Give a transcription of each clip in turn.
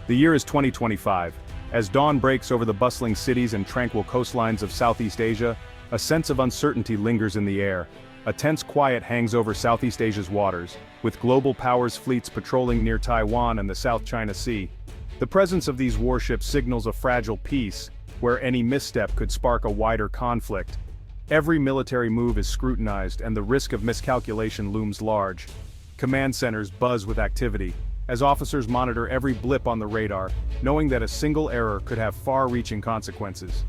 The year is 2025. As dawn breaks over the bustling cities and tranquil coastlines of Southeast Asia, a sense of uncertainty lingers in the air. A tense quiet hangs over Southeast Asia's waters, with global powers' fleets patrolling near Taiwan and the South China Sea. The presence of these warships signals a fragile peace, where any misstep could spark a wider conflict. Every military move is scrutinized and the risk of miscalculation looms large. Command centers buzz with activity, as officers monitor every blip on the radar, knowing that a single error could have far-reaching consequences.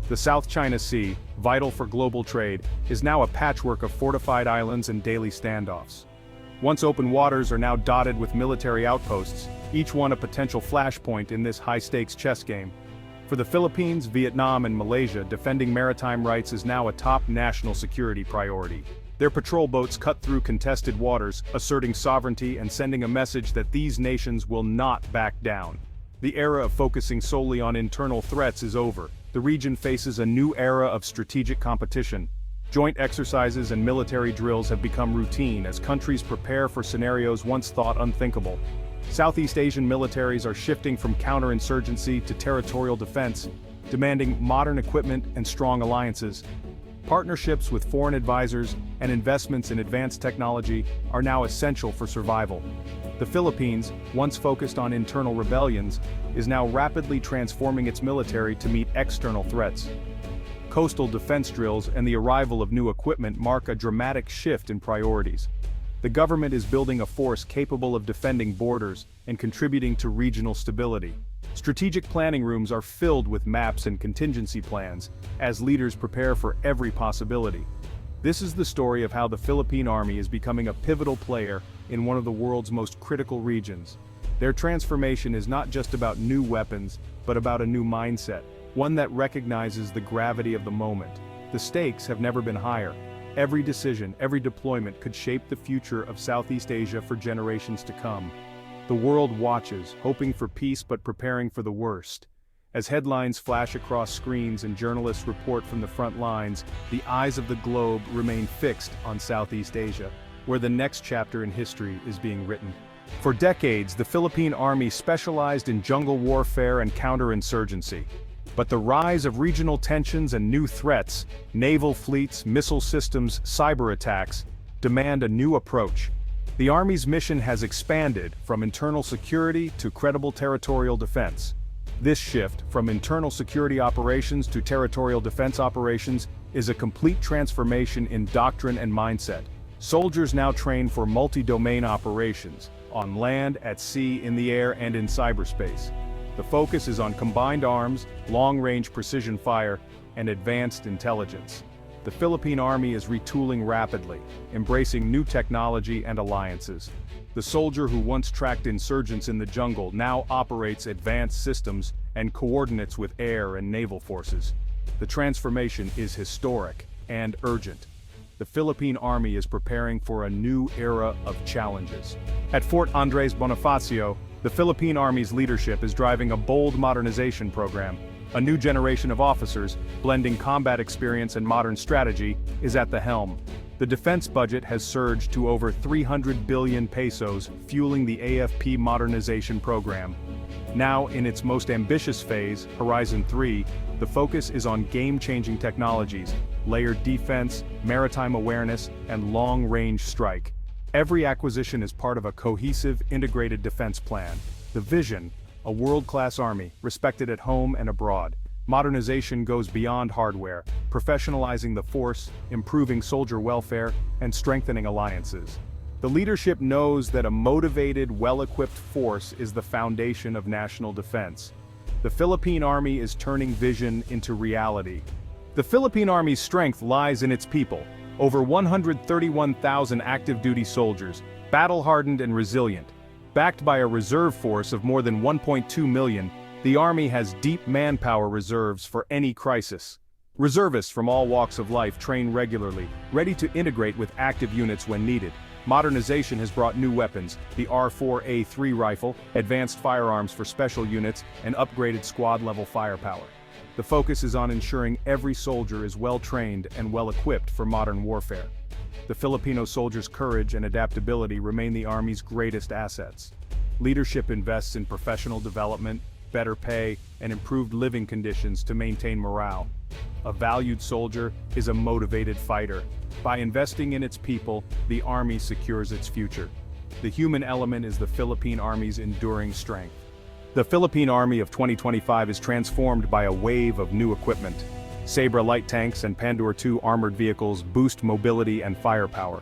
The South China Sea, vital for global trade, is now a patchwork of fortified islands and daily standoffs. Once open waters are now dotted with military outposts, each one a potential flashpoint in this high-stakes chess game. For the Philippines, Vietnam, and Malaysia, defending maritime rights is now a top national security priority. Their patrol boats cut through contested waters, asserting sovereignty and sending a message that these nations will not back down. The era of focusing solely on internal threats is over. The region faces a new era of strategic competition. Joint exercises and military drills have become routine as countries prepare for scenarios once thought unthinkable. Southeast Asian militaries are shifting from counterinsurgency to territorial defense, demanding modern equipment and strong alliances. Partnerships with foreign advisors and investments in advanced technology are now essential for survival. The Philippines, once focused on internal rebellions, is now rapidly transforming its military to meet external threats. Coastal defense drills and the arrival of new equipment mark a dramatic shift in priorities. The government is building a force capable of defending borders and contributing to regional stability. Strategic planning rooms are filled with maps and contingency plans, as leaders prepare for every possibility. This is the story of how the Philippine Army is becoming a pivotal player in one of the world's most critical regions. Their transformation is not just about new weapons, but about a new mindset, one that recognizes the gravity of the moment. The stakes have never been higher. Every decision, every deployment could shape the future of Southeast Asia for generations to come. The world watches, hoping for peace but preparing for the worst. As headlines flash across screens and journalists report from the front lines, the eyes of the globe remain fixed on Southeast Asia, where the next chapter in history is being written. For decades, the Philippine Army specialized in jungle warfare and counterinsurgency. But the rise of regional tensions and new threats, naval fleets, missile systems, cyber attacks, demand a new approach. The Army's mission has expanded from internal security to credible territorial defense. This shift from internal security operations to territorial defense operations is a complete transformation in doctrine and mindset. Soldiers now train for multi-domain operations, on land, at sea, in the air, and in cyberspace. The focus is on combined arms, long-range precision fire, and advanced intelligence. The Philippine Army is retooling rapidly, embracing new technology and alliances. The soldier who once tracked insurgents in the jungle now operates advanced systems and coordinates with air and naval forces. The transformation is historic and urgent. The Philippine Army is preparing for a new era of challenges. At Fort Andres Bonifacio, the Philippine Army's leadership is driving a bold modernization program. A new generation of officers, blending combat experience and modern strategy, is at the helm. The defense budget has surged to over 300 billion pesos, fueling the AFP modernization program. Now, in its most ambitious phase, Horizon 3, the focus is on game-changing technologies, layered defense, maritime awareness, and long-range strike. Every acquisition is part of a cohesive, integrated defense plan. The vision: a world-class army, respected at home and abroad. Modernization goes beyond hardware, professionalizing the force, improving soldier welfare, and strengthening alliances. The leadership knows that a motivated, well-equipped force is the foundation of national defense. The Philippine Army is turning vision into reality. The Philippine Army's strength lies in its people. Over 131,000 active-duty soldiers, battle-hardened and resilient. Backed by a reserve force of more than 1.2 million, the Army has deep manpower reserves for any crisis. Reservists from all walks of life train regularly, ready to integrate with active units when needed. Modernization has brought new weapons: the R4A3 rifle, advanced firearms for special units, and upgraded squad-level firepower. The focus is on ensuring every soldier is well-trained and well-equipped for modern warfare. The Filipino soldiers' courage and adaptability remain the Army's greatest assets. Leadership invests in professional development, better pay, and improved living conditions to maintain morale. A valued soldier is a motivated fighter. By investing in its people, the Army secures its future. The human element is the Philippine Army's enduring strength. The Philippine Army of 2025 is transformed by a wave of new equipment. Sabra light tanks and Pandur II armored vehicles boost mobility and firepower.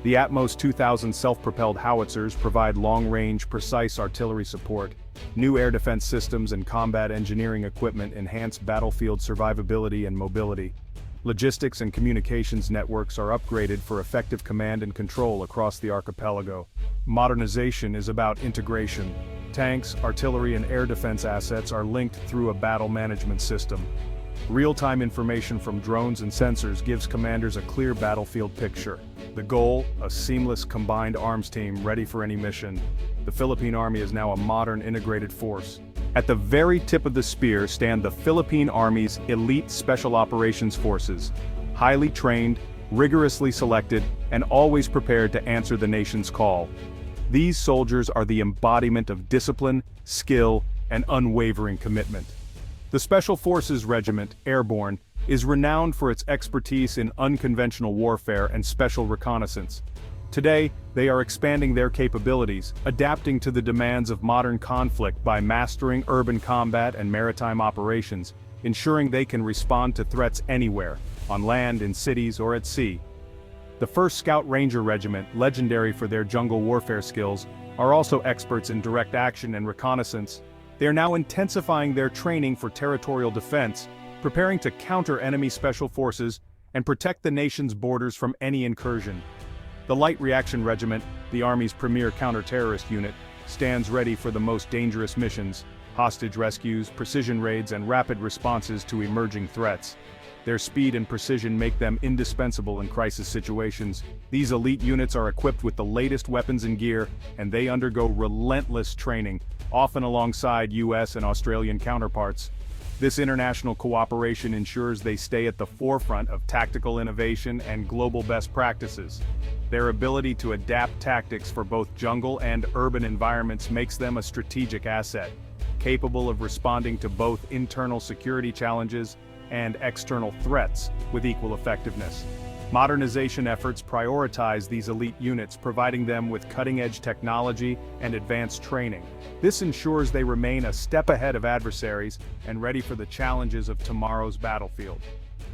The Atmos 2000 self-propelled howitzers provide long-range, precise artillery support. New air defense systems and combat engineering equipment enhance battlefield survivability and mobility. Logistics and communications networks are upgraded for effective command and control across the archipelago. Modernization is about integration. Tanks, artillery, and air defense assets are linked through a battle management system. Real-time information from drones and sensors gives commanders a clear battlefield picture. The goal, a seamless combined arms team ready for any mission. The Philippine Army is now a modern integrated force. At the very tip of the spear stand the Philippine Army's elite Special Operations Forces, highly trained, rigorously selected, and always prepared to answer the nation's call. These soldiers are the embodiment of discipline, skill, and unwavering commitment. The Special Forces Regiment, Airborne, is renowned for its expertise in unconventional warfare and special reconnaissance. Today, they are expanding their capabilities, adapting to the demands of modern conflict by mastering urban combat and maritime operations, ensuring they can respond to threats anywhere, on land, in cities, or at sea. The 1st Scout Ranger Regiment, legendary for their jungle warfare skills, are also experts in direct action and reconnaissance. They are now intensifying their training for territorial defense, preparing to counter enemy special forces and protect the nation's borders from any incursion. The Light Reaction Regiment, the Army's premier counter-terrorist unit, stands ready for the most dangerous missions, hostage rescues, precision raids, and rapid responses to emerging threats. Their speed and precision make them indispensable in crisis situations. These elite units are equipped with the latest weapons and gear, and they undergo relentless training, often alongside US and Australian counterparts. This international cooperation ensures they stay at the forefront of tactical innovation and global best practices. Their ability to adapt tactics for both jungle and urban environments makes them a strategic asset, capable of responding to both internal security challenges and external threats with equal effectiveness. Modernization efforts prioritize these elite units, providing them with cutting-edge technology and advanced training. This ensures they remain a step ahead of adversaries and ready for the challenges of tomorrow's battlefield.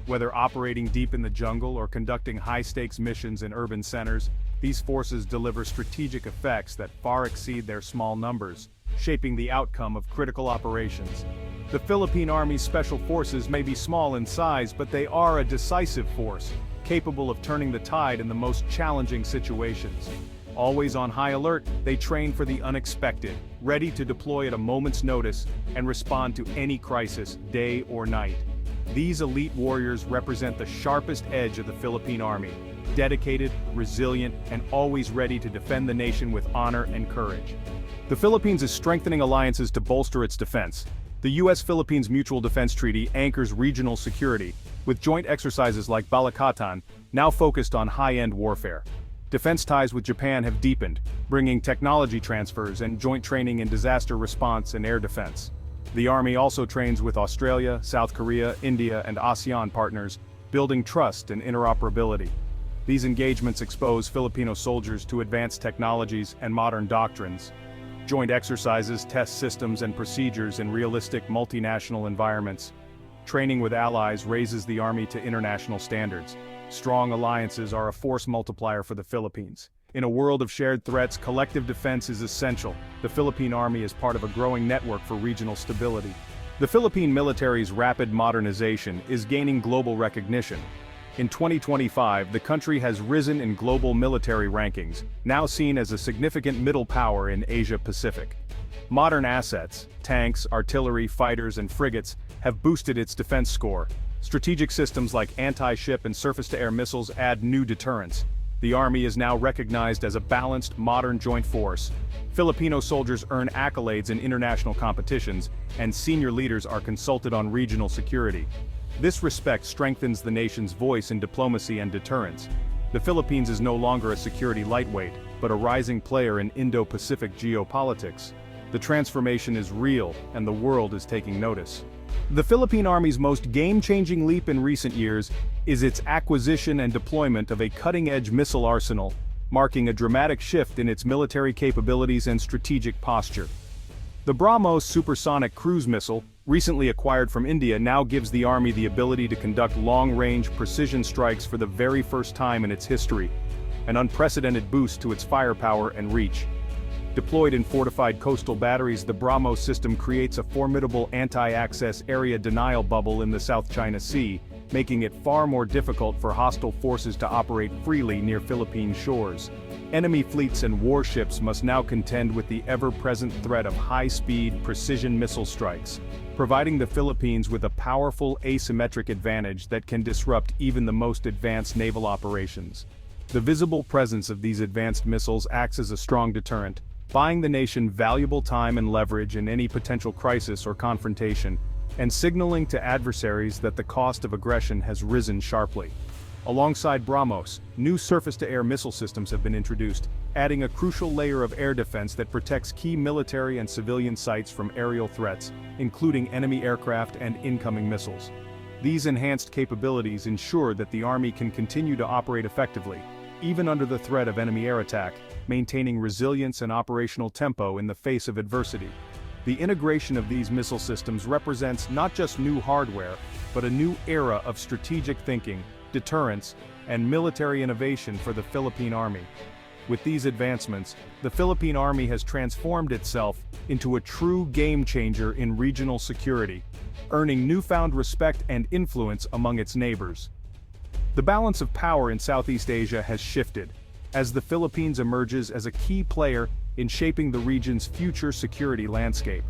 Whether operating deep in the jungle or conducting high-stakes missions in urban centers, these forces deliver strategic effects that far exceed their small numbers, shaping the outcome of critical operations. The Philippine Army's Special Forces may be small in size, but they are a decisive force, capable of turning the tide in the most challenging situations. Always on high alert, they train for the unexpected, ready to deploy at a moment's notice and respond to any crisis, day or night. These elite warriors represent the sharpest edge of the Philippine Army, dedicated, resilient, and always ready to defend the nation with honor and courage. The Philippines is strengthening alliances to bolster its defense. The U.S.-Philippines Mutual Defense Treaty anchors regional security, with joint exercises like Balikatan now focused on high-end warfare. Defense ties with Japan have deepened, bringing technology transfers and joint training in disaster response and air defense. The Army also trains with Australia, South Korea, India, and ASEAN partners, building trust and interoperability. These engagements expose Filipino soldiers to advanced technologies and modern doctrines. Joint exercises test systems and procedures in realistic multinational environments. Training with allies raises the Army to international standards. Strong alliances are a force multiplier for the Philippines. In a world of shared threats, collective defense is essential. The Philippine Army is part of a growing network for regional stability. The Philippine military's rapid modernization is gaining global recognition. In 2025, the country has risen in global military rankings, now seen as a significant middle power in Asia-Pacific. Modern assets, tanks, artillery, fighters, and frigates have boosted its defense score. Strategic systems like anti-ship and surface-to-air missiles add new deterrence. The Army is now recognized as a balanced, modern joint force. Filipino soldiers earn accolades in international competitions, and senior leaders are consulted on regional security. This respect strengthens the nation's voice in diplomacy and deterrence. The Philippines is no longer a security lightweight. but a rising player in Indo-Pacific geopolitics. The transformation is real, and the world is taking notice. The Philippine Army's most game-changing leap in recent years is its acquisition and deployment of a cutting-edge missile arsenal, marking a dramatic shift in its military capabilities and strategic posture. The BrahMos supersonic cruise missile, recently acquired from India, now gives the Army the ability to conduct long-range precision strikes for the very first time in its history, an unprecedented boost to its firepower and reach. Deployed in fortified coastal batteries, the BrahMos system creates a formidable anti-access area denial bubble in the South China Sea, making it far more difficult for hostile forces to operate freely near Philippine shores. Enemy fleets and warships must now contend with the ever-present threat of high-speed, precision missile strikes, providing the Philippines with a powerful asymmetric advantage that can disrupt even the most advanced naval operations. The visible presence of these advanced missiles acts as a strong deterrent, buying the nation valuable time and leverage in any potential crisis or confrontation, and signaling to adversaries that the cost of aggression has risen sharply. Alongside BrahMos, new surface-to-air missile systems have been introduced, adding a crucial layer of air defense that protects key military and civilian sites from aerial threats, including enemy aircraft and incoming missiles. These enhanced capabilities ensure that the Army can continue to operate effectively, even under the threat of enemy air attack, maintaining resilience and operational tempo in the face of adversity. The integration of these missile systems represents not just new hardware, but a new era of strategic thinking, deterrence, and military innovation for the Philippine Army. With these advancements, the Philippine Army has transformed itself into a true game-changer in regional security, earning newfound respect and influence among its neighbors. The balance of power in Southeast Asia has shifted, as the Philippines emerges as a key player in shaping the region's future security landscape.